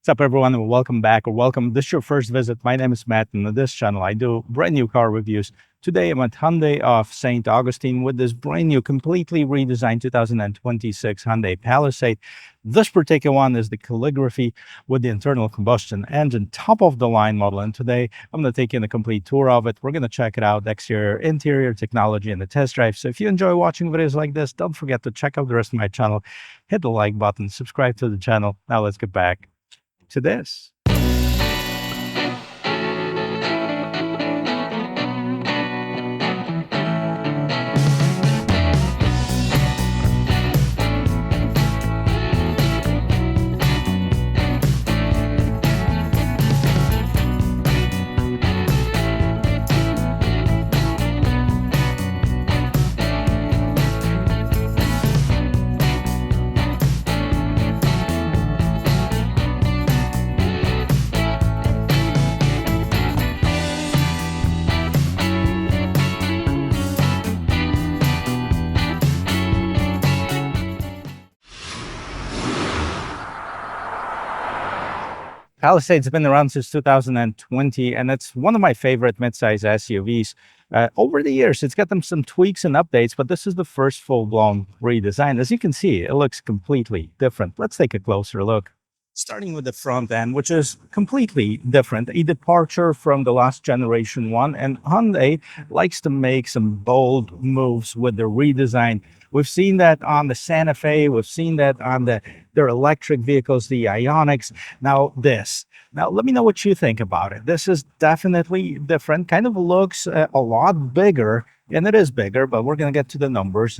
What's up, everyone, and welcome back or welcome. This is your first visit. My name is Matt, and on this channel, I do brand new car reviews. Today, I'm at Hyundai of St. Augustine with this brand new, completely redesigned 2026 Hyundai Palisade. This particular one is the Calligraphy with the internal combustion engine, top of the line model. And today, I'm going to take you on a complete tour of it. We're going to check it out, exterior, interior, technology, and the test drive. So if you enjoy watching videos like this, don't forget to check out the rest of my channel, hit the like button, subscribe to the channel. Now let's get back to this. Palisade's been around since 2020, and it's one of my favorite midsize SUVs. Over the years, it's got them some tweaks and updates, but this is the first full-blown redesign. As you can see, it looks completely different. Let's take a closer look. Starting with the front end, which is completely different, a departure from the last generation one. And Hyundai likes to make some bold moves with the redesign. We've seen that on the Santa Fe. We've seen that on their electric vehicles, the Ioniqs. Now this. Now, let me know what you think about it. This is definitely different. Kind of looks a lot bigger. And it is bigger, but we're going to get to the numbers.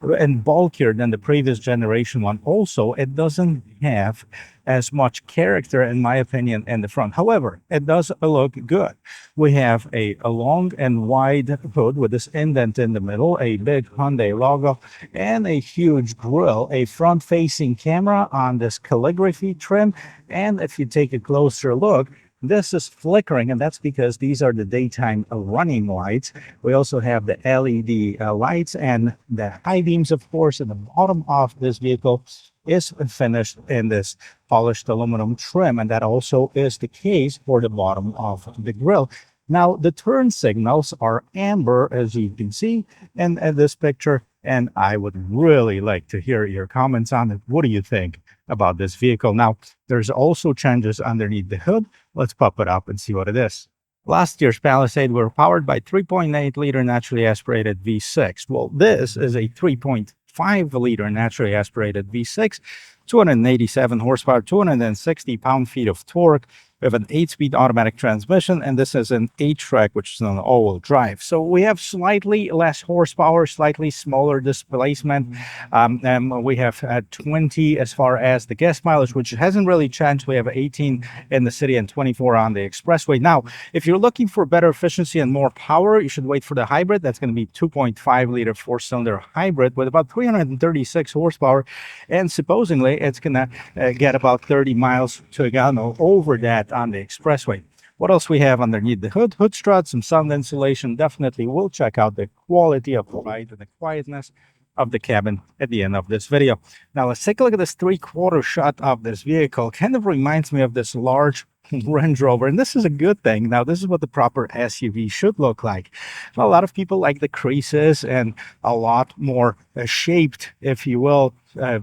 And bulkier than the previous generation one. Also, it doesn't have as much character, in my opinion, in the front. However, it does look good. We have a long and wide hood with this indent in the middle, a big Hyundai logo, and a huge grille, a front-facing camera on this calligraphy trim. And if you take a closer look, this is flickering, and that's because these are the daytime running lights. We also have the LED lights and the high beams, of course, and the bottom of this vehicle is finished in this polished aluminum trim, and that also is the case for the bottom of the grille. Now, the turn signals are amber, as you can see in this picture, and I would really like to hear your comments on it. What do you think about this vehicle? Now, there's also changes underneath the hood. Let's pop it up and see what it is. Last year's Palisade were powered by 3.8-liter naturally aspirated V6. Well, this is a 3.5-liter naturally aspirated V6, 287 horsepower, 260 pound-feet of torque. We have an 8-speed automatic transmission, and this is an 8-track, which is an all-wheel drive. So we have slightly less horsepower, slightly smaller displacement. And we have 20 as far as the gas mileage, which hasn't really changed. We have 18 in the city and 24 on the expressway. Now, if you're looking for better efficiency and more power, you should wait for the hybrid. That's going to be 2.5-liter 4-cylinder hybrid with about 336 horsepower. And supposedly, it's going to get about 30 miles to a gallon or over that on the expressway. What else we have underneath the hood? Hood struts, some sound insulation. Definitely we'll check out the quality of the ride and the quietness of the cabin at the end of this video. Now let's take a look at this 3/4 shot of this vehicle. Kind of reminds me of this large Range Rover, and this is a good thing. Now, this is what the proper SUV should look like. Now, a lot of people like the creases and a lot more shaped, if you will,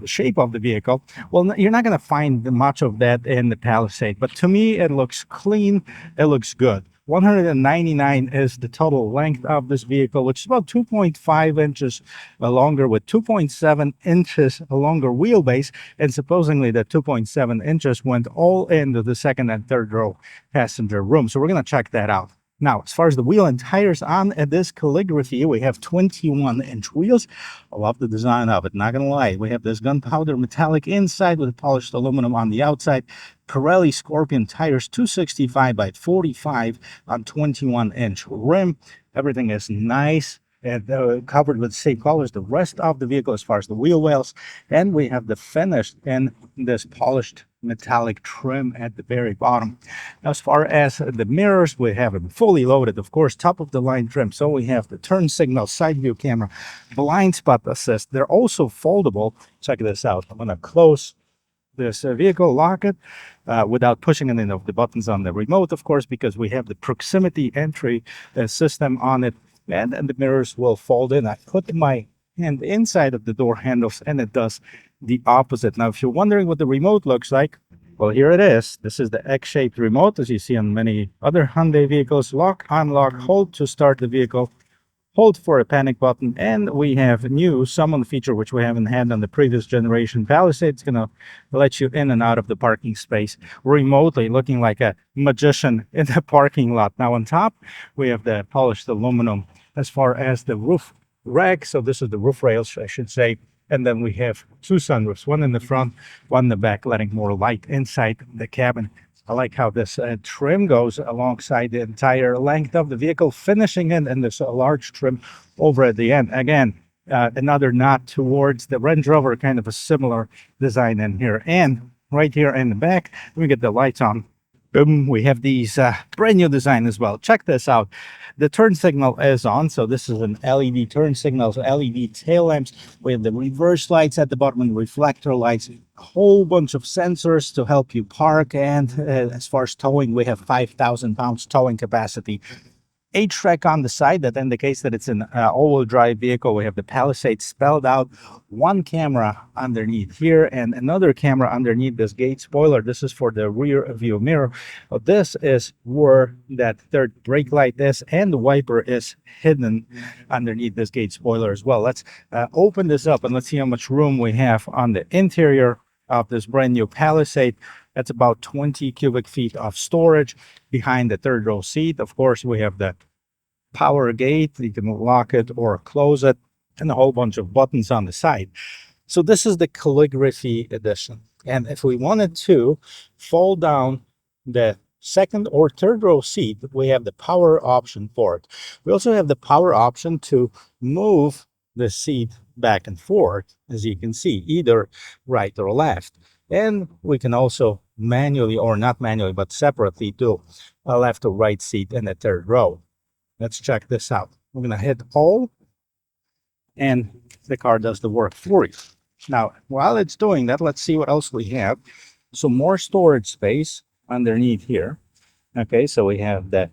shape of the vehicle. Well, you're not going to find much of that in the Palisade, but to me, it looks clean. It looks good. 199 is the total length of this vehicle, which is about 2.5 inches longer with 2.7 inches longer wheelbase. And supposedly that 2.7 inches went all into the second and third row passenger room. So we're going to check that out. Now, as far as the wheel and tires on this Calligraphy, we have 21-inch wheels. I love the design of it, not going to lie. We have this gunpowder metallic inside with polished aluminum on the outside. Pirelli Scorpion tires, 265 by 45 on 21-inch rim. Everything is nice and covered with same colors. The rest of the vehicle, as far as the wheel wells, and we have the finished in this polished metallic trim at the very bottom. As far as the mirrors, we have them fully loaded, of course, top of the line trim. So we have the turn signal, side view camera, blind spot assist. They're also foldable. Check this out. I'm going to close this vehicle, lock it without pushing any of the buttons on the remote, of course, because we have the proximity entry system on it, and the mirrors will fold in. I put my hand inside of the door handles and it does the opposite. Now, if you're wondering what the remote looks like, well, here it is. This is the X-shaped remote, as you see on many other Hyundai vehicles. Lock, unlock, hold to start the vehicle, hold for a panic button, and we have a new summon feature, which we haven't had on the previous generation Palisade. It's going to let you in and out of the parking space remotely, looking like a magician in the parking lot. Now, on top, we have the polished aluminum as far as the roof rack. So this is the roof rails, I should say. And then we have two sunroofs, one in the front, one in the back, letting more light inside the cabin. I like how this trim goes alongside the entire length of the vehicle, finishing in, and there's a large trim over at the end. Again, another nod towards the Range Rover, kind of a similar design in here. And right here in the back, let me get the lights on. Boom, we have these brand new design as well. Check this out. The turn signal is on, so this is an LED turn signal, so LED tail lamps. We have the reverse lights at the bottom and reflector lights. A whole bunch of sensors to help you park, and as far as towing, we have 5,000 pounds towing capacity. H-track on the side that indicates that it's an all-wheel drive vehicle. We have the Palisade spelled out. One camera underneath here and another camera underneath this gate spoiler. This is for the rear view mirror. This is where that third brake light is, and the wiper is hidden underneath this gate spoiler as well. Let's open this up and let's see how much room we have on the interior of this brand new Palisade. That's about 20 cubic feet of storage behind the third row seat. Of course, we have the power gate. You can lock it or close it, and a whole bunch of buttons on the side. So this is the Calligraphy edition. And if we wanted to fold down the second or third row seat, we have the power option for it. We also have the power option to move the seat back and forth, as you can see, either right or left. And we can also manually, or not manually, but separately do a left or right seat in the third row. Let's check this out. We're going to hit all, and the car does the work for you. Now, while it's doing that, let's see what else we have. So more storage space underneath here. Okay, so we have the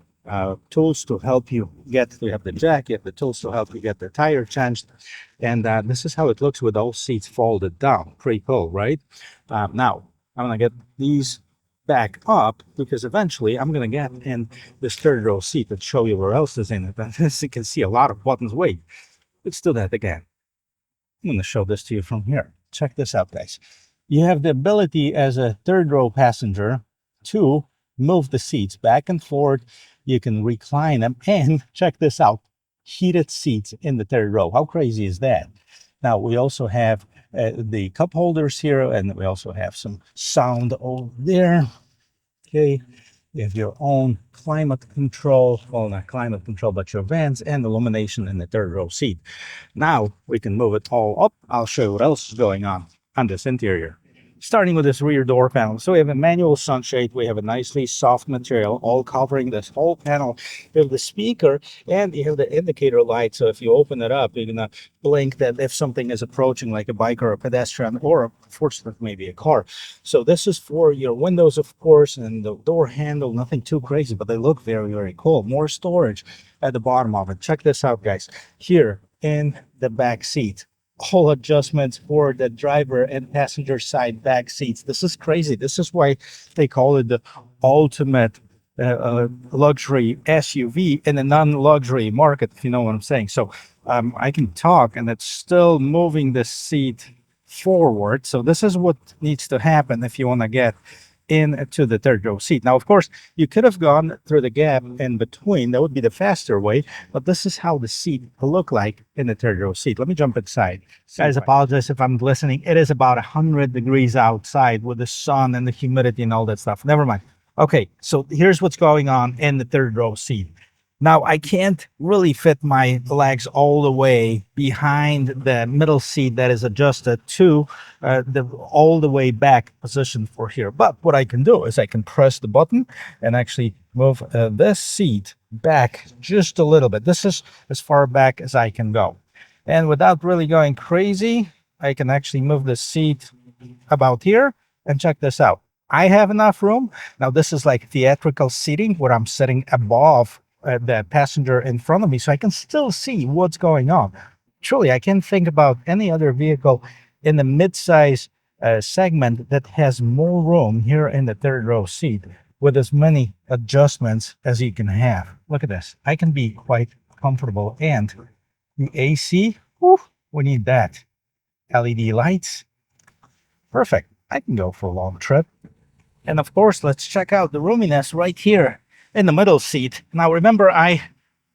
tools to help you get, we have the jack, you have the tools to help you get the tire changed. And this is how it looks with all seats folded down. Pretty cool, right? Now, I'm going to get these back up because eventually I'm going to get in this third row seat and show you where else is in it. But as you can see, a lot of buttons. Wait, let's do that again. I'm going to show this to you from here. Check this out, guys. You have the ability as a third row passenger to move the seats back and forth. You can recline them, and check this out, heated seats in the third row. How crazy is that? Now, we also have the cup holders here, and we also have some sound over there. Okay, you have your own climate control, well, not climate control, but your vents and illumination in the third row seat. Now we can move it all up. I'll show you what else is going on this interior. Starting with this rear door panel. So we have a manual sunshade. We have a nicely soft material all covering this whole panel. You have the speaker, and you have the indicator light. So if you open it up, you're gonna blink that if something is approaching, like a bike or a pedestrian, or unfortunately maybe a car. So this is for your windows, of course, and the door handle. Nothing too crazy, but they look very, very cool. More storage at the bottom of it. Check this out, guys. Here in the back seat, all adjustments for the driver and passenger side back seats. This is crazy. This is why they call it the ultimate luxury SUV in a non-luxury market, if you know what I'm saying. So I can talk, and it's still moving the seat forward. So this is what needs to happen if you want to get into the third row seat. Now, of course, you could have gone through the gap in between. That would be the faster way, but this is how the seat will look like in the third row seat. Let me jump inside. Guys, apologize if I'm listening. It is about 100 degrees outside with the sun and the humidity and all that stuff. Never mind. Okay, so here's what's going on in the third row seat. Now, I can't really fit my legs all the way behind the middle seat that is adjusted to the all the way back position for here. But what I can do is I can press the button and actually move this seat back just a little bit. This is as far back as I can go. And without really going crazy, I can actually move the seat about here, And check this out. I have enough room. Now, this is like theatrical seating where I'm sitting above the passenger in front of me, so I can still see what's going on. Truly, I can't think about any other vehicle in the midsize segment that has more room here in the third row seat with as many adjustments as you can have. Look at this. I can be quite comfortable. And the AC, whew, we need that. LED lights, perfect. I can go for a long trip. And of course, let's check out the roominess right here in the middle seat. Now, remember, I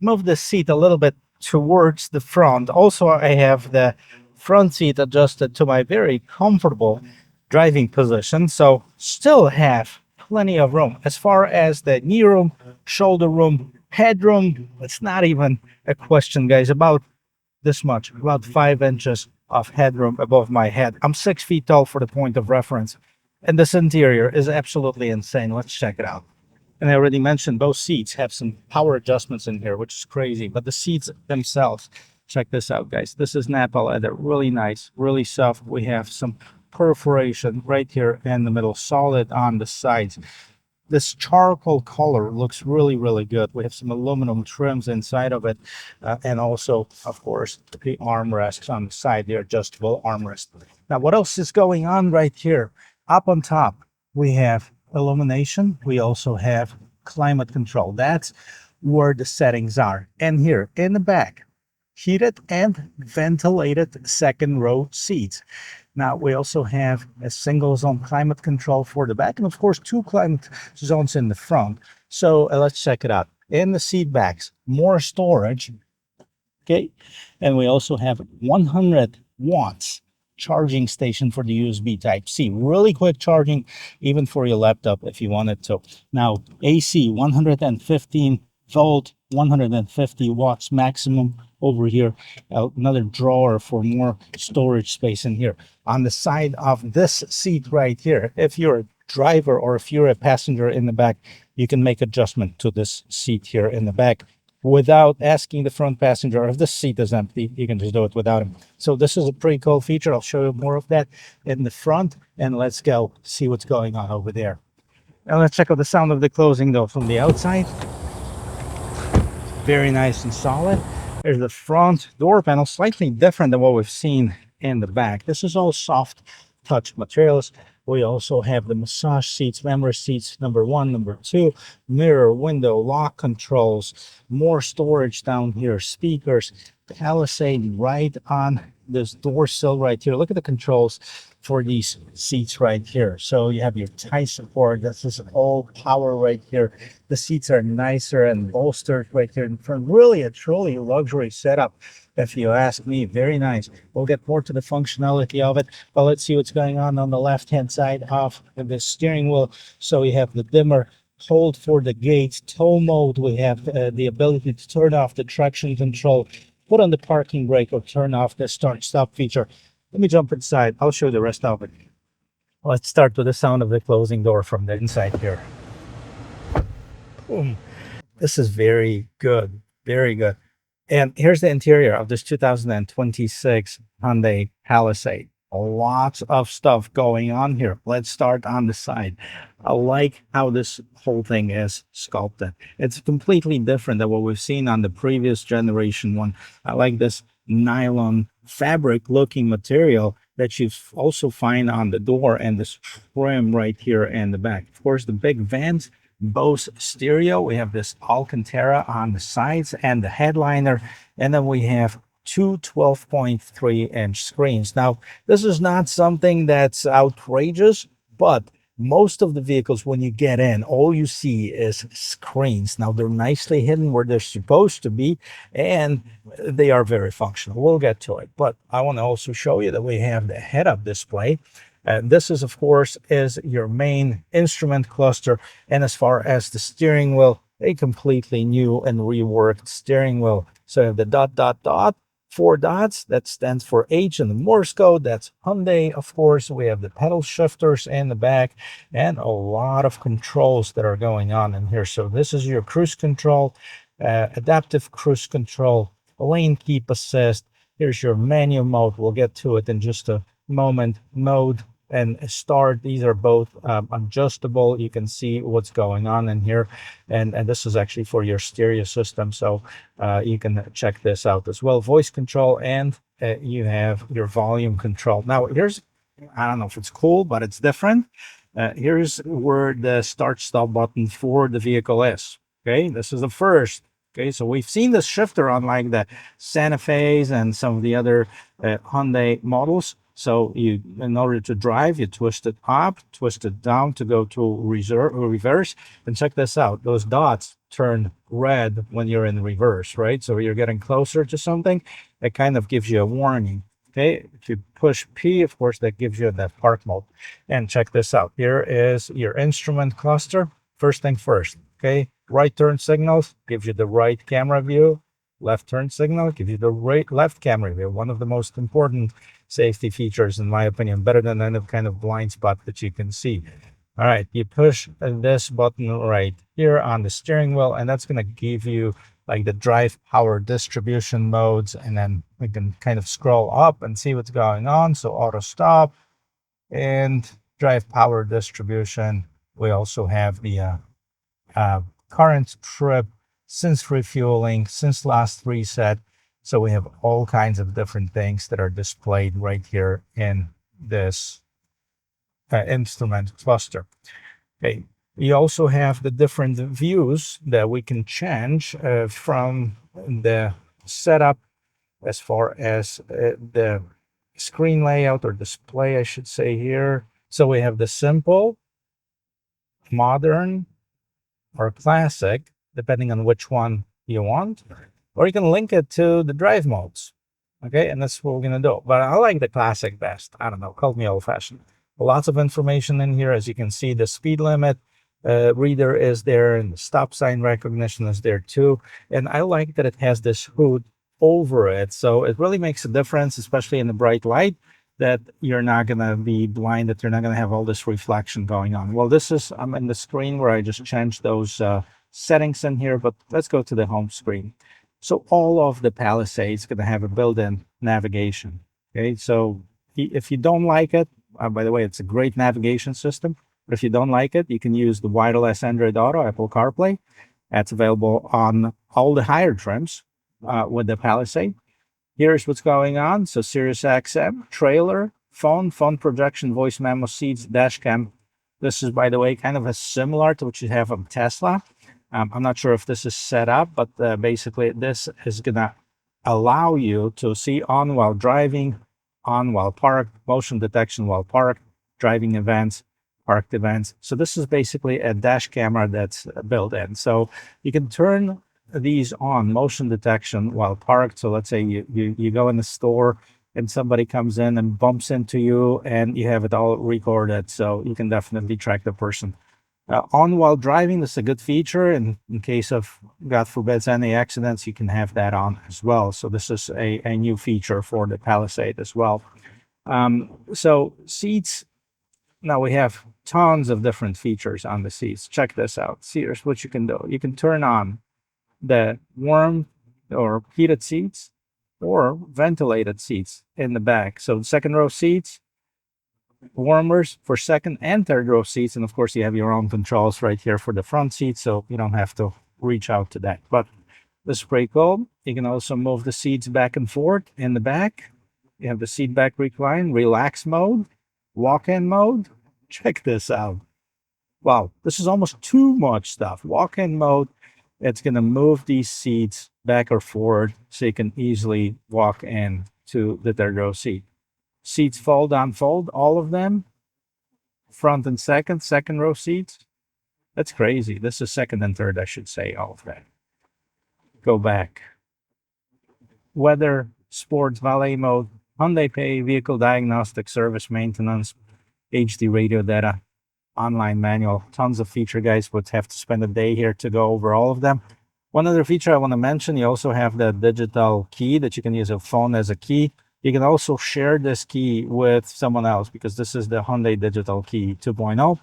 moved the seat a little bit towards the front. Also, I have the front seat adjusted to my very comfortable driving position. So still have plenty of room. As far as the knee room, shoulder room, headroom, it's not even a question, guys. About this much, about 5 inches of headroom above my head. I'm 6 feet tall for the point of reference. And this interior is absolutely insane. Let's check it out. And I already mentioned both seats have some power adjustments in here, which is crazy. But the seats themselves, check this out, guys. This is Napa leather, really nice, really soft. We have some perforation right here in the middle, solid on the sides. This charcoal color looks really, really good. We have some aluminum trims inside of it. And also, of course, the armrests on the side, the adjustable armrest. Now, what else is going on right here? Up on top, we have illumination. We also have climate control. That's where the settings are. And here in the back, heated and ventilated second row seats. Now, we also have a single zone climate control for the back, and of course, 2 climate zones in the front. So let's check it out. In the seat backs, more storage. Okay. And we also have 100 watts charging station for the USB Type-C. Really quick charging, even for your laptop if you wanted to. Now, AC, 115 volt, 150 watts maximum over here. Another drawer for more storage space in here. On the side of this seat right here, if you're a driver or if you're a passenger in the back, you can make adjustment to this seat here in the back without asking the front passenger. If the seat is empty, you can just do it without him. So this is a pretty cool feature. I'll show you more of that in the front, and let's go see what's going on over there. Now let's check out the sound of the closing door from the outside. Very nice and solid. There's the front door panel, slightly different than what we've seen in the back. This is all soft touch materials. We also have the massage seats, memory seats, number 1, number 2, mirror, window, lock controls, more storage down here, speakers, Palisade right on this door sill right here. Look at the controls for these seats right here. So you have your tie support. This is all power right here. The seats are nicer and bolstered right here in front. Really a truly luxury setup, if you ask me. Very nice. We'll get more to the functionality of it, but let's see what's going on the left-hand side of the steering wheel. So you have the dimmer, hold for the gates, tow mode. We have the ability to turn off the traction control, put on the parking brake, or turn off the start-stop feature. Let me jump inside. I'll show you the rest of it. Let's start with the sound of the closing door from the inside here. Boom. This is very good. Very good. And here's the interior of this 2026 Hyundai Palisade. A lot of stuff going on here. Let's start on the side. I like how this whole thing is sculpted. It's completely different than what we've seen on the previous generation one. I like this nylon fabric looking material that you also find on the door, and this trim right here in the back. Of course, the big vents, Bose stereo. We have this Alcantara on the sides and the headliner, and then we have two 12.3-inch screens. Now, this is not something that's outrageous, but most of the vehicles, when you get in, all you see is screens. Now, they're nicely hidden where they're supposed to be, and they are very functional. We'll get to it, but I want to also show you that we have the head-up display. This is, of course, is your main instrument cluster. And as far as the steering wheel, a completely new and reworked steering wheel. So you have the dot, dot, dot, 4 dots. That stands for H in the Morse code. That's Hyundai, of course. We have the pedal shifters in the back and a lot of controls that are going on in here. So this is your cruise control, adaptive cruise control, lane keep assist. Here's your manual mode. We'll get to it in just a moment. Mode, and start. These are both adjustable. You can see what's going on in here. And this is actually for your stereo system. So you can check this out as well. Voice control, and you have your volume control. Now, here's, I don't know if it's cool, but it's different. Here's where the start stop button for the vehicle is. Okay, this is the first. Okay, so we've seen this shifter on like the Santa Fe's and some of the other Hyundai models. So you, in order to drive, you twist it up, twist it down to go to reverse. And check this out. Those dots turn red when you're in reverse, right? So you're getting closer to something. It kind of gives you a warning. Okay, if you push P, of course, that gives you that park mode. And check this out. Here is your instrument cluster. First thing first, okay? Right turn signals gives you the right camera view. Left turn signal gives you the right left camera view. One of the most important safety features, in my opinion, better than any kind of blind spot that you can see. All right, you push this button right here on the steering wheel, and that's going to give you like the drive power distribution modes, and then we can kind of scroll up and see what's going on. So auto stop and drive power distribution. We also have the current trip, since refueling, since last reset. So we have all kinds of different things that are displayed right here in this instrument cluster. Okay. We also have the different views that we can change from the setup as far as the screen layout or display, I should say here. So we have the simple, modern, or classic, depending on which one you want, or you can link it to the drive modes. Okay, and that's what we're gonna do. But I like the classic best. I don't know, call me old-fashioned. Lots of information in here. As you can see, the speed limit reader is there, and the stop sign recognition is there too. And I like that it has this hood over it, so it really makes a difference, especially in the bright light, that you're not gonna be blinded. You're not gonna have all this reflection going on. Well, this is, I'm in the screen where I just changed those settings in here, but let's go to the home screen. So all of the Palisade is gonna have a built-in navigation. Okay, so if you don't like it, by the way, it's a great navigation system. But if you don't like it, you can use the wireless Android Auto, Apple CarPlay. That's available on all the higher trims with the Palisade. Here's what's going on. So Sirius XM, trailer, phone projection, voice memo, seats, dash cam. This is, by the way, kind of a similar to what you have on Tesla. I'm not sure if this is set up, but basically this is gonna allow you to see on while driving, on while parked, motion detection while parked, driving events, parked events. So this is basically a dash camera that's built in. So you can turn these on, motion detection while parked. So let's say you go in the store and somebody comes in and bumps into you, and you have it all recorded, so you can definitely track the person. On while driving, this is a good feature. In case of, God forbid, any accidents, you can have that on as well. So this is a new feature for the Palisade as well. So seats, now we have tons of different features on the seats. Check this out. See, here's what you can do. You can turn on the warm or heated seats or ventilated seats in the back. So second row seats, warmers for second and third row seats, and of course you have your own controls right here for the front seats, so you don't have to reach out to that. But this is pretty cool. You can also move the seats back and forth in the back. You have the seat back recline, relax mode, walk-in mode. Check this out. Wow, this is almost too much stuff. Walk-in mode, it's going to move these seats back or forward so you can easily walk in to the third row seat. Seats fold on fold, all of them. Front and second row seats. That's crazy. This is second and third, I should say, all of that. Go back. Weather, sports, valet mode, Hyundai Pay, vehicle diagnostic, service maintenance, HD radio data, online manual, tons of feature, guys. Would have to spend a day here to go over all of them. One other feature I want to mention, you also have the digital key that you can use a phone as a key. You can also share this key with someone else, because this is the Hyundai Digital Key 2.0.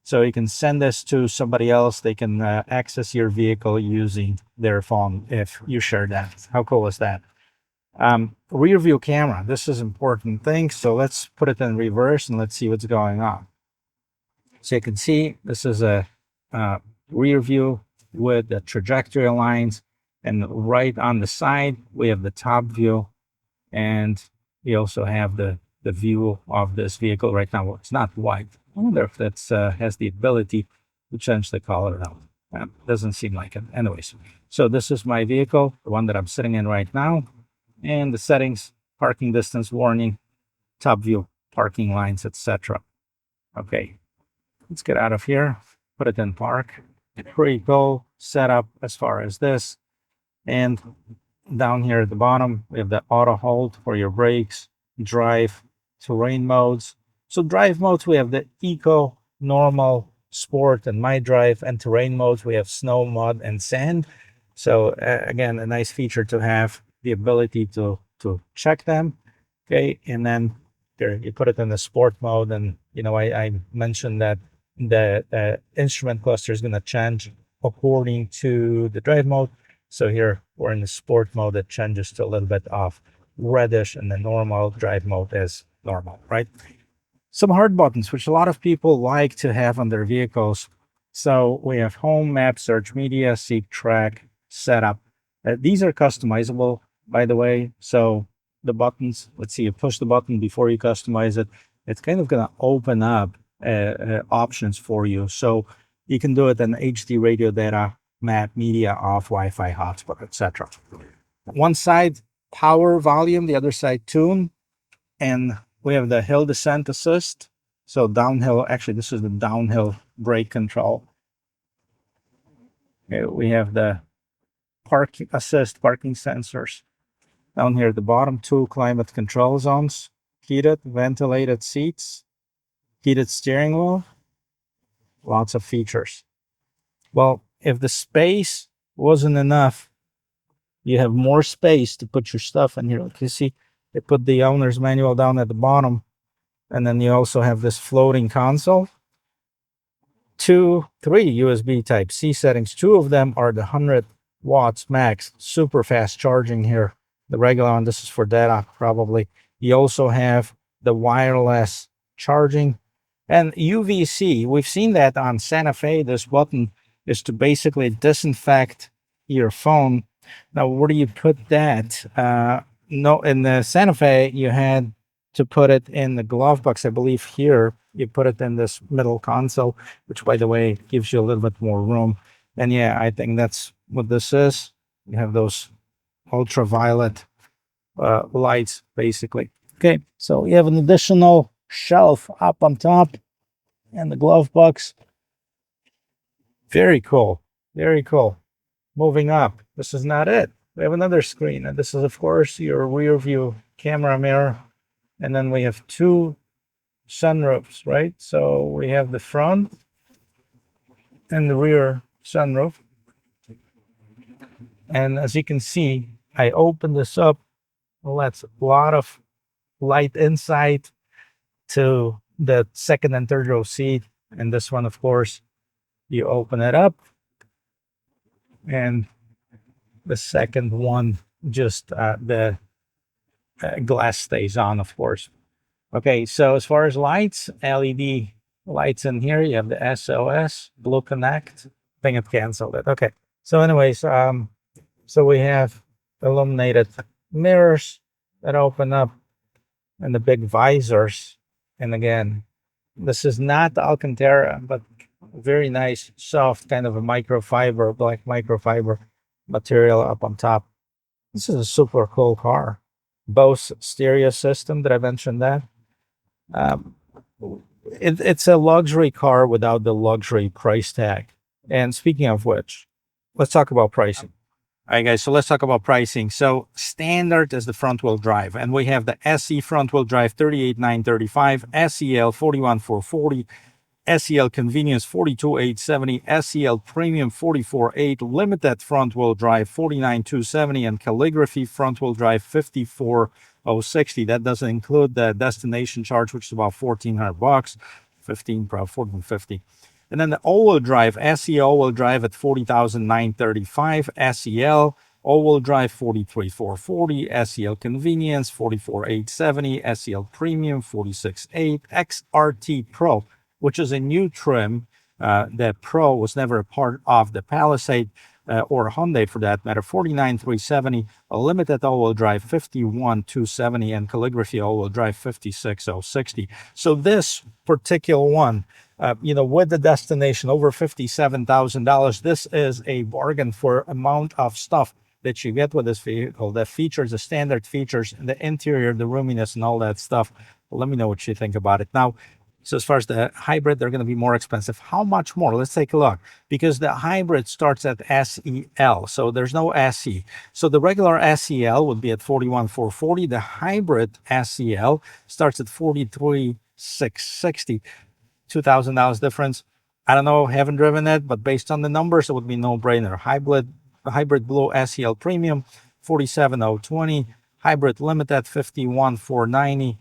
So you can send this to somebody else. They can access your vehicle using their phone if you share that. How cool is that? Rear view camera. This is important thing. So let's put it in reverse and let's see what's going on. So you can see this is a rear view with the trajectory lines, and right on the side we have the top view, and we also have the view of this vehicle right now. It's not white. I wonder if that's has the ability to change the color now. Doesn't seem like it. Anyways, so this is my vehicle, the one that I'm sitting in right now, and the settings: parking distance warning, top view, parking lines, etc. Okay, let's get out of here, put it in park. Pretty cool setup as far as this. And down here at the bottom, we have the auto hold for your brakes, drive, terrain modes. So drive modes, we have the eco, normal, sport, and my drive. And terrain modes, we have snow, mud, and sand. So again, a nice feature to have the ability to check them. Okay, and then there you put it in the sport mode, and I mentioned that the instrument cluster is going to change according to the drive mode. So here we're in the sport mode. It changes to a little bit of reddish, and the normal drive mode is normal, right? Some hard buttons, which a lot of people like to have on their vehicles. So we have home, map, search media, seek, track, setup. These are customizable, by the way. So the buttons, let's see, you push the button before you customize it. It's kind of going to open up options for you. So you can do it in HD radio data, map, media, off, Wi-Fi, hotspot, etc. One side power volume, the other side tune, and we have the hill descent assist. So downhill, actually this is the downhill brake control. Okay, we have the park assist, parking sensors. Down here at the bottom, 2 climate control zones, heated, ventilated seats, heated steering wheel, lots of features. Well, if the space wasn't enough, you have more space to put your stuff in here. Like you see, they put the owner's manual down at the bottom, and then you also have this floating console. 3 USB Type-C settings. 2 of them are the 100 watts max, super fast charging here. The regular one, this is for data probably. You also have the wireless charging and UVC. We've seen that on Santa Fe. This button is to basically disinfect your phone. Now, where do you put that? No, in the Santa Fe, you had to put it in the glove box. I believe here you put it in this middle console, which, by the way, gives you a little bit more room. And yeah, I think that's what this is. You have those ultraviolet lights, basically. Okay, so you have an additional shelf up on top and the glove box. Very cool. Very cool. Moving up, this is not it. We have another screen, and this is, of course, your rear view camera mirror. And then we have 2 sunroofs, right? So we have the front and the rear sunroof. And as you can see, I open this up. Well, that's a lot of light insight to the second and third row seat. And this one, of course, you open it up, and the second one, just the glass stays on, of course. Okay, so as far as lights, LED lights in here. You have the SOS, Blue Connect. I think it canceled it. Okay, so anyways, so we have illuminated mirrors that open up, and the big visors. And again, this is not Alcantara, but very nice, soft, kind of a microfiber, black microfiber material up on top. This is a super cool car. Bose stereo system, did I mention that? It's a luxury car without the luxury price tag. And speaking of which, let's talk about pricing. All right, guys, so let's talk about pricing. So standard is the front wheel drive, and we have the SE front wheel drive, $38,935, SEL, $41,440, SEL Convenience, $42,870, SEL Premium, $44,800, Limited front wheel drive, $49,270, and Calligraphy front wheel drive, $54,060. That doesn't include the destination charge, which is about $1,400, probably $1,450. And then the all-wheel drive, SE all-wheel drive at $40,935, SEL all-wheel drive 43,440, SEL Convenience 44,870, SEL Premium 46,800, XRT Pro, which is a new trim. The Pro was never a part of the Palisade or Hyundai for that matter, 49,370, a limited all-wheel drive 51,270, and Calligraphy all-wheel drive 56,060. So this particular one, with the destination over $57,000, this is a bargain for amount of stuff that you get with this vehicle. The features, the standard features, the interior, the roominess, and all that stuff. Let me know what you think about it. Now, so as far as the hybrid, they're going to be more expensive. How much more? Let's take a look. Because the hybrid starts at SEL, so there's no SE. So the regular SEL would be at 41,440. The hybrid SEL starts at 43,660. $2,000 difference. I don't know, haven't driven it, but based on the numbers, it would be no-brainer. Hybrid Blue SEL Premium, 47,020. Hybrid Limited, 51,490.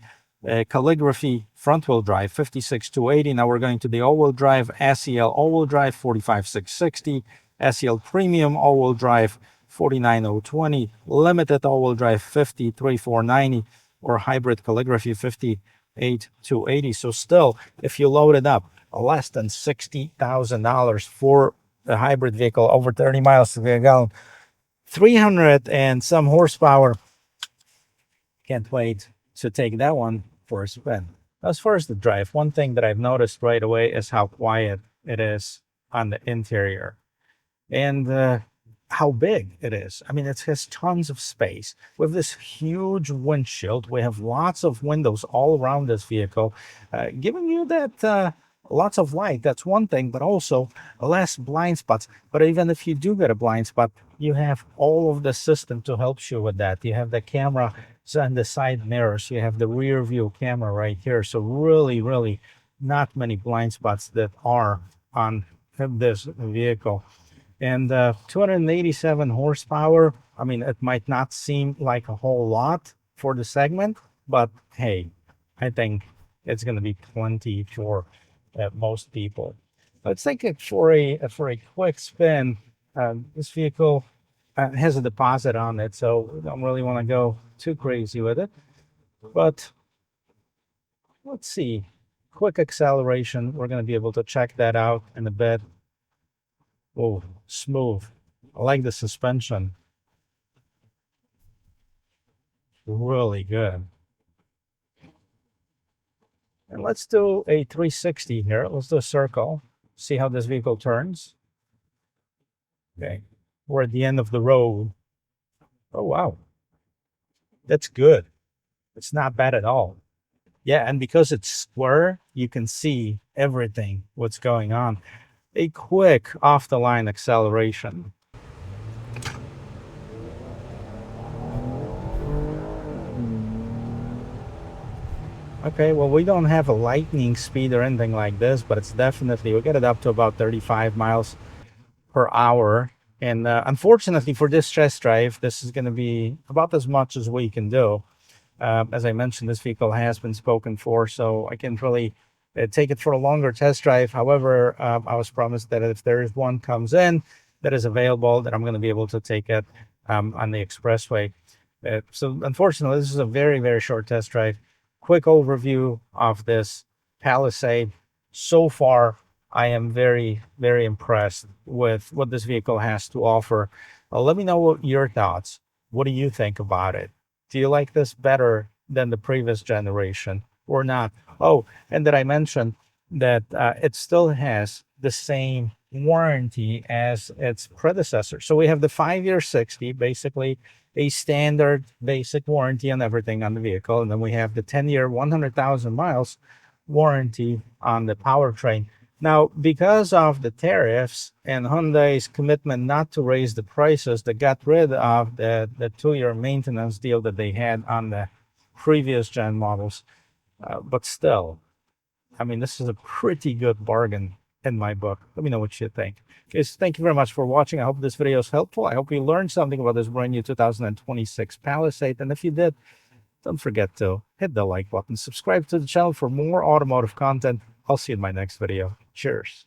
Calligraphy front-wheel drive 56,280. Now we're going to the all-wheel drive SEL all-wheel drive 45,660. SEL Premium all-wheel drive 49,020. Limited all-wheel drive 53,490, or hybrid Calligraphy 58,280. So still, if you load it up, less than $60,000 for a hybrid vehicle, over 30 miles to the gallon, 300 and some horsepower. Can't wait to take that one for a spin. As far as the drive, one thing that I've noticed right away is how quiet it is on the interior, and how big it is. I mean, it has tons of space. With this huge windshield, we have lots of windows all around this vehicle, giving you that lots of light. That's one thing, but also less blind spots. But even if you do get a blind spot, you have all of the system to help you with that. You have the camera and the side mirrors. You have the rear view camera right here. So really, really not many blind spots that are on this vehicle. And 287 horsepower. I mean, it might not seem like a whole lot for the segment, but hey, I think it's going to be plenty for most people. Let's take it for a quick spin. This vehicle has a deposit on it, so we don't really want to go too crazy with it. But let's see. Quick acceleration. We're going to be able to check that out in a bit. Oh, smooth. I like the suspension. Really good. And let's do a 360 here. Let's do a circle. See how this vehicle turns. Okay. We're at the end of the road. Oh, wow. That's good. It's not bad at all. Yeah, and because it's square, you can see everything, what's going on. A quick off-the-line acceleration. Okay, well, we don't have a lightning speed or anything like this, but it's definitely, we get it up to about 35 miles per hour. And unfortunately for this test drive, this is going to be about as much as we can do. As I mentioned, this vehicle has been spoken for, so I can't really take it for a longer test drive. However, I was promised that if there is one comes in that is available, that I'm going to be able to take it on the expressway. So unfortunately, this is a very, very short test drive. Quick overview of this Palisade. So far, I am very, very impressed with what this vehicle has to offer. Let me know what your thoughts. What do you think about it? Do you like this better than the previous generation or not? Oh, and did I mention that it still has the same warranty as its predecessor? So we have the 5-year 60, basically a standard basic warranty on everything on the vehicle. And then we have the 10-year, 100,000 miles warranty on the powertrain. Now, because of the tariffs and Hyundai's commitment not to raise the prices, they got rid of the 2-year maintenance deal that they had on the previous gen models. But still, I mean, this is a pretty good bargain in my book. Let me know what you think. Guys, thank you very much for watching. I hope this video is helpful. I hope you learned something about this brand new 2026 Palisade. And if you did, don't forget to hit the like button. Subscribe to the channel for more automotive content. I'll see you in my next video. Cheers.